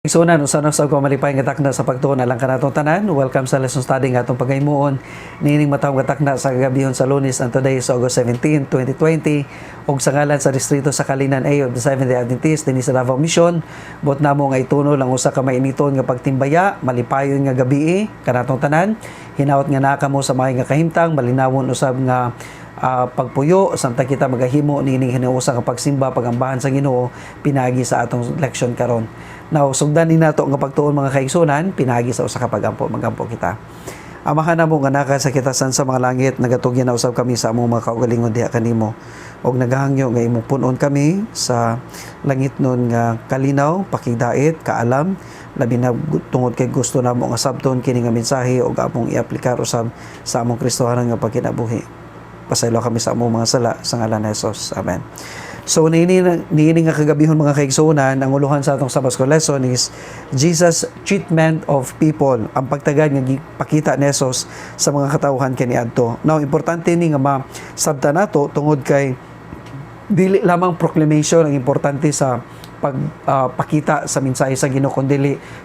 Sunan usa na sa ko malipay nga takna sa pagtuon alang kanatong tanan. Welcome sa lesson study nga atong pagaymuon nining matawag nga takna sa gabihon sa Lunes and today is August 17, 2020 ug sa ngalan sa distrito sa Kalinan A of the Seventh-day Adventist dinhi sa Davao Mission. Bot namo nga ituno lang usa ka mainiton nga pagtimbaya, malipayon nga gabii kanatong tanan. Hinaut nga naa kamo sa mga nga kahimtang malinawon usab nga pagpuyo samtang kita magahimo nining hinuusa nga pagsimba pagambahan sa Ginoo pinagi sa atong leksyon karon. Now, sugdan ni nato nga pagtuon mga kaigsunan, pinagi sa usa ka pagampo, magampo kita. Amahan namo nga naka sa kitasan sa mga langit, nagatugyan na usab kami sa among mga kaugalingon diha kanimo. Og nagahangyo nga imong punon kami sa langit nun nga kalinaw, pakigdait, kaalam, labi na tungod kay gusto namo nga sabton kini nga mensahe og among iaplikar usab sa among Kristohanan nga pagkinabuhi. Pasaylo kami sa among mga sala sa ngalan ni Jesus. Amen. So, niini nga kagabihon mga kaigsunan, ang uluhan sa atong Sabbath School lesson is Jesus' treatment of people. Ang pagtagad nga pakita ni Jesus sa mga katawhan kaniadto. Now, importante ni nga masabta nato tungod kay dili lamang proclamation ang importante sa pagpakita sa mensahe sa Ginoo kundi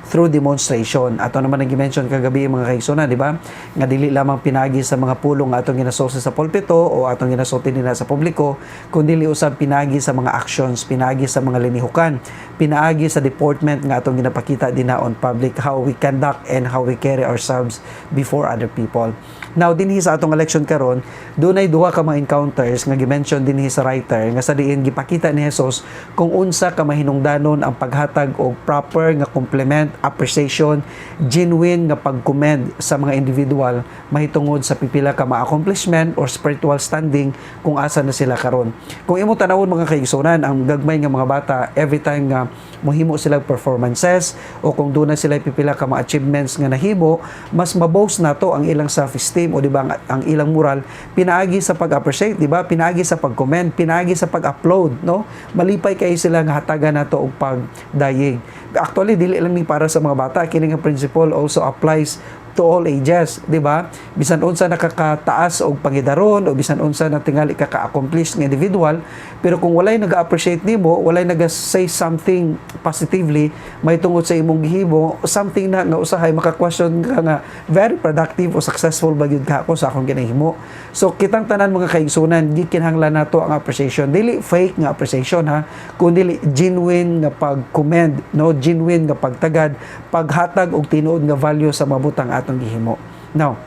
through demonstration. Ato naman ang gi-mention kagabi mga kaigsunan, di ba? Nga dili lamang pinagi sa mga pulong nga atong ginasulti sa pulpito o atong ginasulti nila sa publiko, kundi usab pinagi sa mga actions, pinagi sa mga linihukan, pinaagi sa deportment nga atong ginapakita din on public, how we conduct and how we carry ourselves before other people. Now, dinhi sa atong election karon, dunay duha ka mga encounters nga gi-mention dinhi sa writer nga sa diin gipakita ni Jesus kung unsa ka mahinungdanon ang paghatag og proper nga compliment, appreciation, genuine nga pag-commend sa mga individual mahitungod sa pipila ka ma-accomplishment or spiritual standing kung asa na sila karon. Kung imo tanawon mga kaigsunan, ang gagmay nga mga bata every time nga mohimo sila performances o kung doon na sila pipila ka mga achievements nga nahimo, mas maboast nato ang ilang self-esteem o di ba ang ilang moral pinaagi sa pag-appreciate, di ba? Pinaagi sa pag-comment, pinaagi sa pag-upload, no? Malipay kay sila nga hatagan nato og pagdayeg. Actually dili lang ni para sa mga bata, kini nga principle also applies to all ages, di ba? Bisan unsa nakakataas og pangidaron o bisan unsa na tingali ka-accomplish nga individual, pero kung walay naga-appreciate nimo, walay naga-say something positively may tungod sa imong gihimo, something na nga usahay maka-question ka nga very productive o successful ba gyud ka ako sa akong ginahimo. So kitang tanan mga kaigsunan, gikinahanglan nato ang appreciation, dili fake nga appreciation ha, kundi genuine nga pag-commend, no, genuine nga pagtagad, paghatag og tinuod nga value sa mabutang atong gihimo. Now,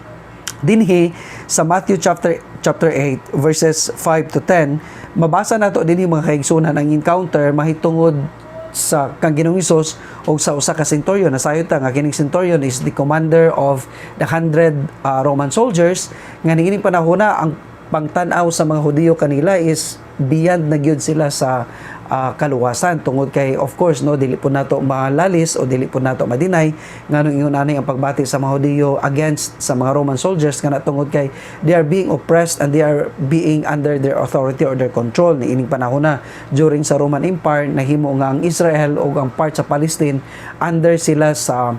dinhi sa Matthew chapter 8 verses 5 to 10, mabasa nato dinhi mga kaigsunan ang encounter mahitungod sa kang Ginoong Hesus o sa usa ka centurion. Nasayon ta nga kining centurion is the commander of the 100 Roman soldiers nga niining panahona ang pangtan-aw sa mga Hudiyo kanila is beyond na gyud sila sa kaluwasan tungod kay of course no dili po nato malalis o dili po nato madinay nganong ingon ani ang pagbati sa mga Hudiyo against sa mga Roman soldiers kana tungod kay they are being oppressed and they are being under their authority or their control ni ining panahon na during sa Roman Empire nahimo nga ang Israel o ang part sa Palestine under sila sa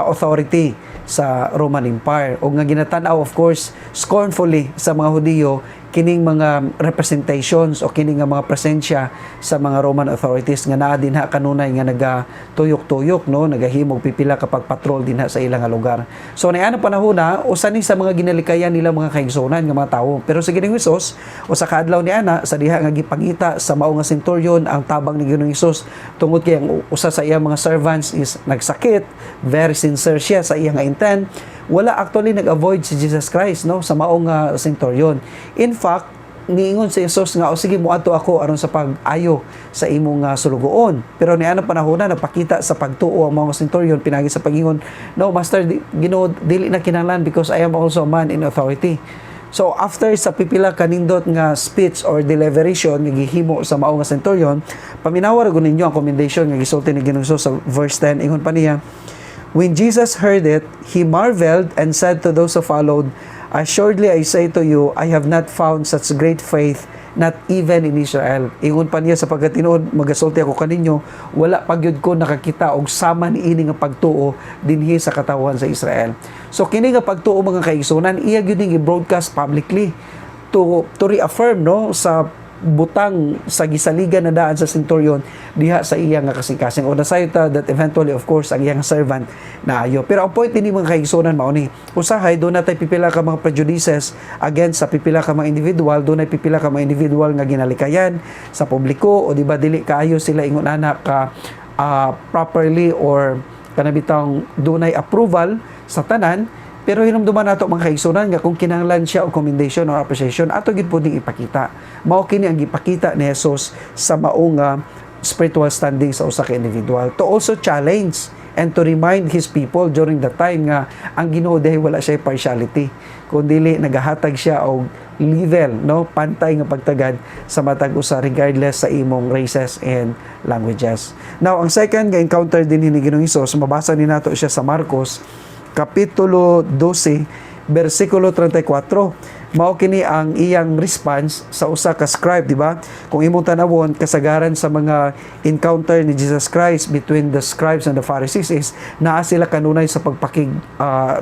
authority sa Roman Empire o nga ginatanaw of course scornfully sa mga Hudiyo kining mga representations o kining mga presensya sa mga Roman authorities nga naa dinha kanunay nga nagatuyok-tuyok no nagahimog pipila kapag patrol dinha sa ilang lugar. So niana panahona usa ni sa mga ginalikayan nila mga kaigsunan nga mga tawo. Pero sa Ginoong Hesus usa ka adlaw niana sa diha nga gipangita sa mao nga centurion ang tabang ni Ginoong Hesus tungod kay ang usa sa iyang mga servants is nagsakit, very sincere siya sa iyang intent. Wala actually nag-avoid si Jesus Christ no sa maong centurion. In fact, niingon si Jesus nga o sige moadto ako aron sa pag-ayo sa imong sulugoon. Pero niana panahona napakita sa pagtuo ang mga centurion pinagi sa pagingon, no master Ginoo dili na kinahanglan because I am also a man in authority. So after sa pipila kanindot nga speech or deliberation nga gihimo sa mao nga centurion, paminawar gud ninyo ang commendation nga gisulti ni Ginoong Hesus sa verse 10 ingon pa niya, when Jesus heard it, he marveled and said to those who followed, assuredly I say to you, I have not found such great faith, not even in Israel. Ingon pa niya sa pagkatinuod, magasulti ako kaninyo, wala pagyud ko nakakita og sama niini nga pagtuo dinhi sa katawhan sa Israel. So kini nga pagtuo mga kaigsunan, iya gyud ning i-broadcast publicly to reaffirm no sa butang sa gisaligan na daan sa centurion diha sa iyang nga kasing-kasing. O nasayta that eventually of course ang iyang servant naayo. Pero ang point ini mga kaigsunan mao ni usahay do natay pipila ka mga prejudices against sa pipila ka mga individual, do nay pipila ka mga individual nga ginalikayan sa publiko o di ba dili kaayo sila ingon ana ka properly or kanabitang dunay approval sa tanan. Pero hinumduman nato mga kaigsunan nga kung kinahanglan siya o commendation or appreciation ato gid puding ipakita. Mao kini ang gipakita ni Jesus sa maong spiritual standing sa usa ka individual to also challenge and to remind his people during the time nga ang Ginoo dahil wala siya partiality kundi nagahatag siya og level, no, pantay nga pagtagad sa matag usa regardless sa imong races and languages. Now ang second nga encounter din ni Ginoong Hesus, mabasa ni nato siya sa Marcos Kapitulo 12, versikulo 34. Mao kini ang iyang response sa usa ka scribe, di ba? Kung imong tanawon kasagaran sa mga encounter ni Jesus Christ between the scribes and the Pharisees is naa sila kanunay sa pagpakig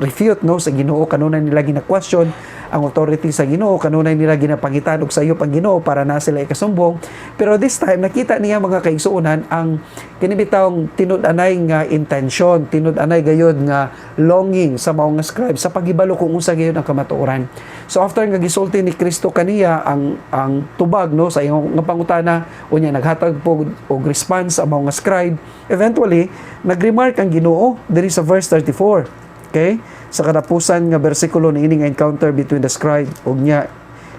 refute, no, sa Ginoo, kanunay nila gina-question ang authority sa Ginoo, kanunay nila ginapangitan og sayop ang Ginoo para na sila ikasumbong. Pero this time nakita niya mga kaigsuonan ang kinibitawng tinud-anay nga intention, tinud-anay gayud nga longing sa maong scribe sa paghibalo kung unsa gayud ang kamatuoran. So after nga gisulti ni Kristo kaniya ang tubag, no, sa iyong nga pangutana unya naghatag po og response ang mga scribe, eventually nagremark ang Ginoo diri sa verse 34. Okay? Sa katapusan nga bersikulo ni ining encounter between the scribe ug nya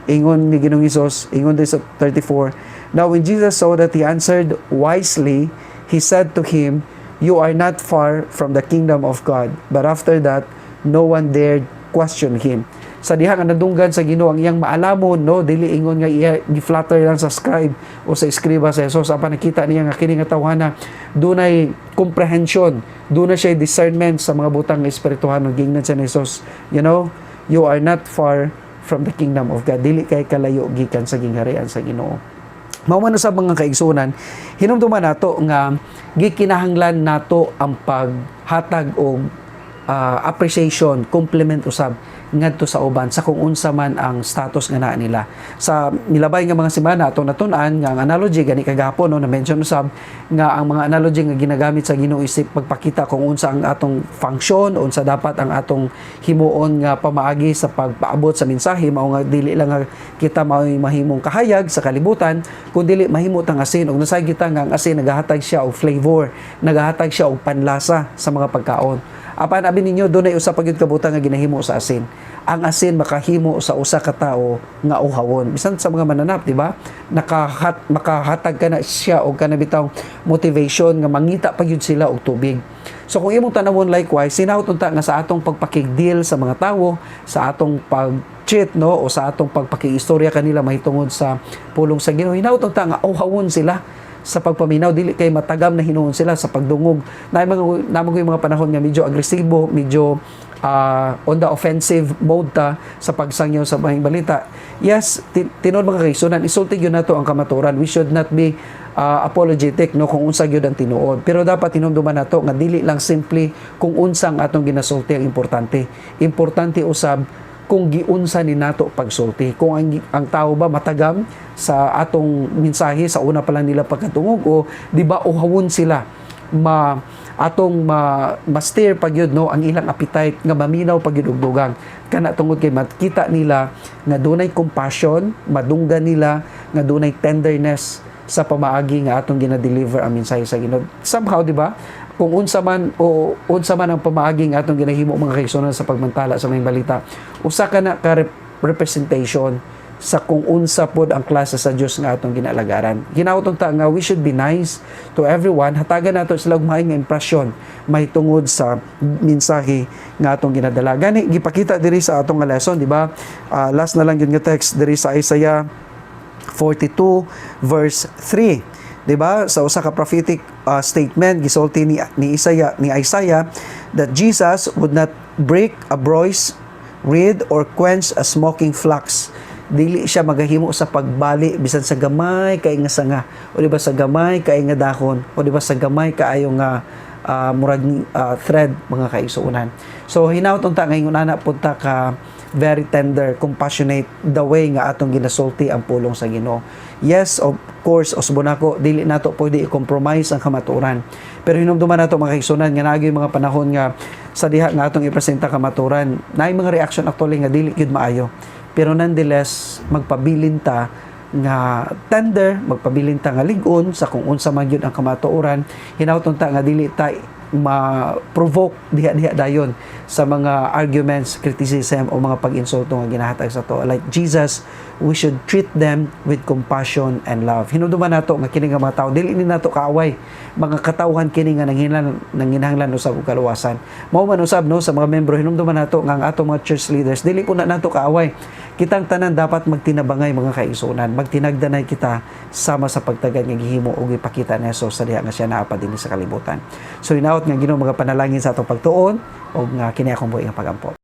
ingon ni Ginoong Hesus, ingon diri sa 34, now when Jesus saw that he answered wisely, he said to him, you are not far from the kingdom of God. But after that, no one dared question him. Sa diha nga nadunggan sa Ginoo ang iyang maalamon, no, dili ingon nga iya gi-flatter lang sa scribe o sa eskriba sa Jesus, apan nakita niya nga kini nga tawhana dunay comprehension, dunay siya discernment sa mga butang nga espirituhan ug gingnan sa Jesus. You know, you are not far from the kingdom of God. Dili kay kalayo gikan sa gingharian sa Ginoo. Mao man sa mga kaigsunan, hinumduman nato nga gikinahanglan nato ang paghatag og appreciation, compliment usab ngadto sa uban sa kung unsa man ang status nga naa nila. Sa milabay nga mga semana atong natun-an nga ang analogy gani kagahapon, no, na mention usab nga ang mga analogy nga ginagamit sa Ginoo isip pagpakita kung unsa ang atong function, unsa dapat ang atong himuon nga pamaagi sa pagpaabot sa mensahe, mao nga dili lang nga kita mao'y mahimong kahayag sa kalibutan, kundi mahimo tang asin ug nasay kita nga ang asin nagahatag siya og flavor, nagahatag siya og panlasa sa mga pagkaon. Apan abi ninyo dunay usa pa gyud kabutang nga ginahimo sa asin. Ang asin makahimo sa usa ka tawo nga uhawon. Bisan sa mga mananap, di ba? Makahatag ka na siya og kanabitaw motivation nga mangita pa gyud sila og tubig. So kung imong tanawon likewise, sinahot unta nga sa atong pagpakigdeal sa mga tawo, sa atong pag-cheat, no, o sa atong pagpakiistorya kanila mahitungod sa pulong sa Ginoo, hinahot unta nga uhawon sila sa pagpaminaw, dili kay matagam na hinuon sila sa pagdungog. Namang yung mga panahon nga medyo agresibo, medyo on the offensive mode ta sa pagsangyaw sa mahing balita. Yes, tinuod mga kaigsunan, isulti yun nato ang kamaturan. We should not be apologetic, no, kung unsa gyud ang tinuod. Pero dapat hinumduman nato nga dili lang simply kung unsa ang atong ginasulti ang importante. Importante usab kung giunsa ni nato pagsulti, kung ang tao ba matagam sa atong mensahe sa una pa lang nila pagkatungog o di ba uhawon sila ma-steer pagyud, no, ang ilang appetite nga maminaw pagyud og dugang kana tungod kay makita nila nga dunay compassion, madunggan nila nga dunay tenderness sa pamaagi nga atong gina-deliver ang mensahe sa Ginoo. Somehow, di ba, kung unsa man ang pamaagi nga atong ginahimo mga kaigsunan sa pagmantala sa mga balita, usa ka na ka representation sa kung unsa pod ang klase sa Dios nga atong ginalagaran. Ginautong ta nga we should be nice to everyone, hatagan nato sila og maayong impresyon mahitungod sa mensahe nga atong ginadala. Gani gipakita diri sa atong lesson, di ba? Last na lang gyud nga text diri sa Isaiah 42 verse 3. Diba? Sa usa ka prophetic statement gisulti ni Isaiah that Jesus would not break a bruised reed or quench a smoking flax. Dili siya magahimo sa pagbali bisan sa gamay kay nga sanga, o diba sa gamay kay nga dahon, o diba sa gamay kaayo nga murag thread mga kaigsuunan. So hinaut unta ngayon ana punta ka very tender, compassionate the way nga atong ginasulti ang pulong sa Ginoo. Yes, of course, usbon ako dili nato pwede i-compromise ang kamatuoran. Pero hinumduman nato mga kaigsuunan nga naagi mga panahon nga sa diha nga atong ipresenta kamatuoran, naay mga reaction actually nga dili gyud maayo. Pero nonetheless, magpabilin ta nga tender, magpabilin ta nga lig-on sa kung unsa man gyud ang kamatuoran, hinawton ta nga dili ta ma-provoke diha dayon sa mga arguments, criticism o mga pag-insulto nga ginahatag sa to. Like Jesus, we should treat them with compassion and love. Hinumduman nato nga kini nga mga tawo dili ni nato kaaway, mga katawhan kini nga nanginahanglan usab og kaluwasan. Mao man usab no sa mga membro, hinumduman nato nga ang atong mga church leaders dili po na nato kaaway. Kitang tanan dapat magtinabangay mga kaigsuonan, magtinagdanay kita sama sa pagtagad nga gihimo og ipakita ni Jesus sa diha nga siya naa pa dinhi sa kalibutan. So hinaut nga Ginoo mga panalangin sa atong pagtuon og nga kini akong buhi nga pagampo.